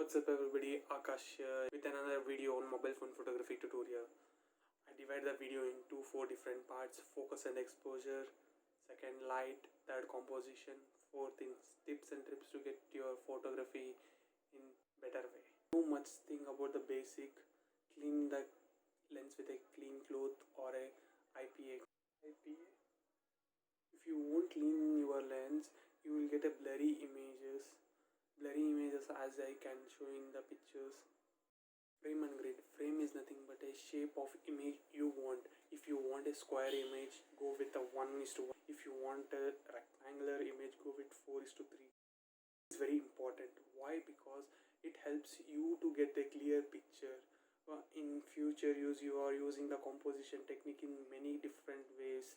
What's up everybody, Akash here with another video on mobile phone photography tutorial. I divide the video into 4 different parts: focus and exposure, second light, third composition, fourth tips and tricks to get your photography in better way. Too much thing about the basic: clean the lens with a clean cloth or a IPA. If you won't clean your lens, you will get a blurry images as I can show in the pictures. Frame and grid. Frame is nothing but a shape of image you want. If you want a square image, go with a 1:1. If you want a rectangular image, go with 4:3. It's very important. Why? Because it helps you to get a clear picture. In future use, you are using the composition technique in many different ways.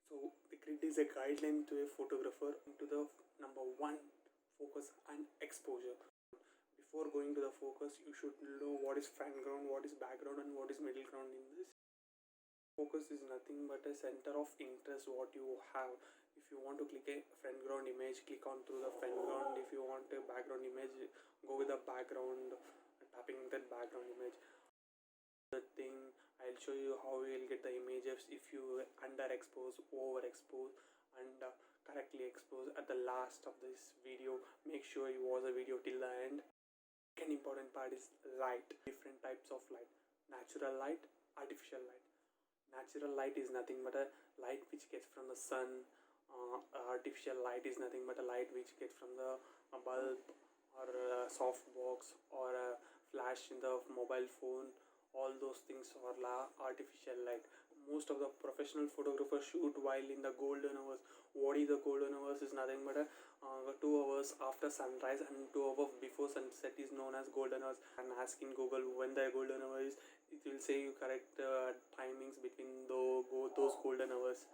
So the grid is a guideline to a photographer into the number 1, focus and exposure. Before going to the focus, you should know what is foreground, what is background and what is middle ground in this. Focus is nothing but a center of interest what you have. If you want to click a foreground image, click on through the foreground. If you want a background image, go with the background, tapping that background image. The thing, I'll show you how you will get the images if you underexpose, overexpose and correctly expose at the last of this video. Make sure you watch the video till the end. Second important part is light. Different types of light: natural light, artificial light. Natural light is nothing but a light which gets from the sun. Artificial light is nothing but a light which gets from the bulb or a soft box or a flash in the mobile phone. All those things are artificial light. Most of the professional photographers shoot while in the golden hours. What is the golden hours? Is nothing but a 2 hours after sunrise and 2 hours before sunset is known as golden hours. And ask in Google when the golden hour is, it will say you correct timings between those golden hours.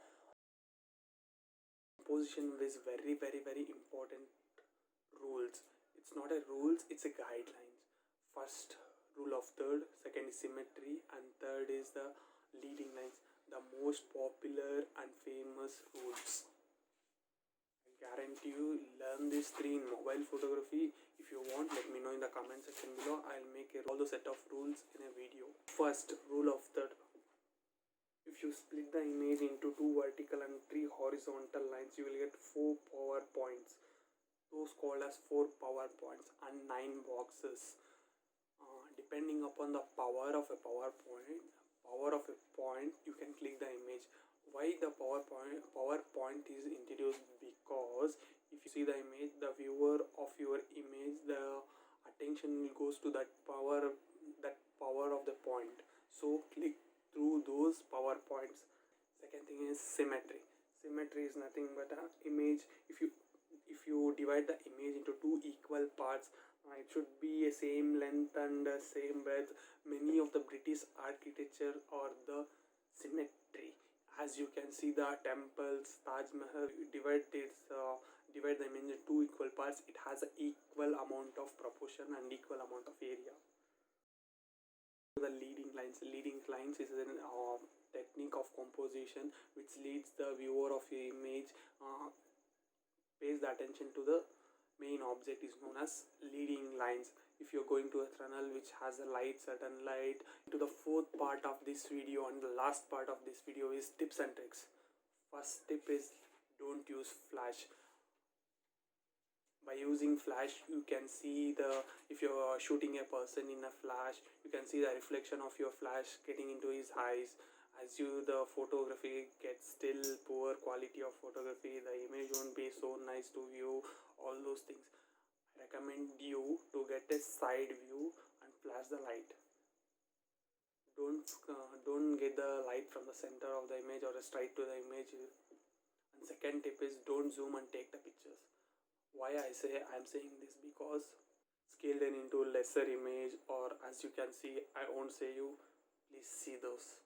Composition is very important rules. It's not a rules, it's a guidelines. First, rule of third, second is symmetry, and third is the leading lines. The most popular and famous rules. I guarantee you learn these 3 in mobile photography. If you want, let me know in the comment section below. I'll make all the set of rules in a video. First, rule of third. If you split the image into 2 vertical and 3 horizontal lines, you will get 4 power points. Those called as 4 power points and 9 boxes. Depending upon the power of a point, you can click the image. Why the power point is introduced? Because if you see the image, the viewer of your image, the attention will goes to that power of the point. So click through those power points. Second thing is symmetry. Symmetry is nothing but an image. If you divide the image into 2 equal parts, it should be a same length and same breadth. Many of the British architecture or the symmetry. As you can see, the temples, Taj Mahal, divide them into 2 equal parts. It has an equal amount of proportion and equal amount of area. The leading lines. Leading lines is a technique of composition which leads the viewer of your image, pays the attention to the main object, is known as leading lines. If you're going to a tunnel which has a light, certain light. To the 4th part of this video and the last part of this video is tips and tricks. First tip is don't use flash. By using flash, you can see if you're shooting a person in a flash, you can see the reflection of your flash getting into his eyes. As the photography gets still, poor quality of photography, the image won't be so nice to view. All those things. I recommend you to get a side view and flash the light. Don't get the light from the center of the image or straight to the image. And second tip is don't zoom and take the pictures. Why I'm saying this? Because scale them into lesser image, or as you can see, I won't say you, please see those.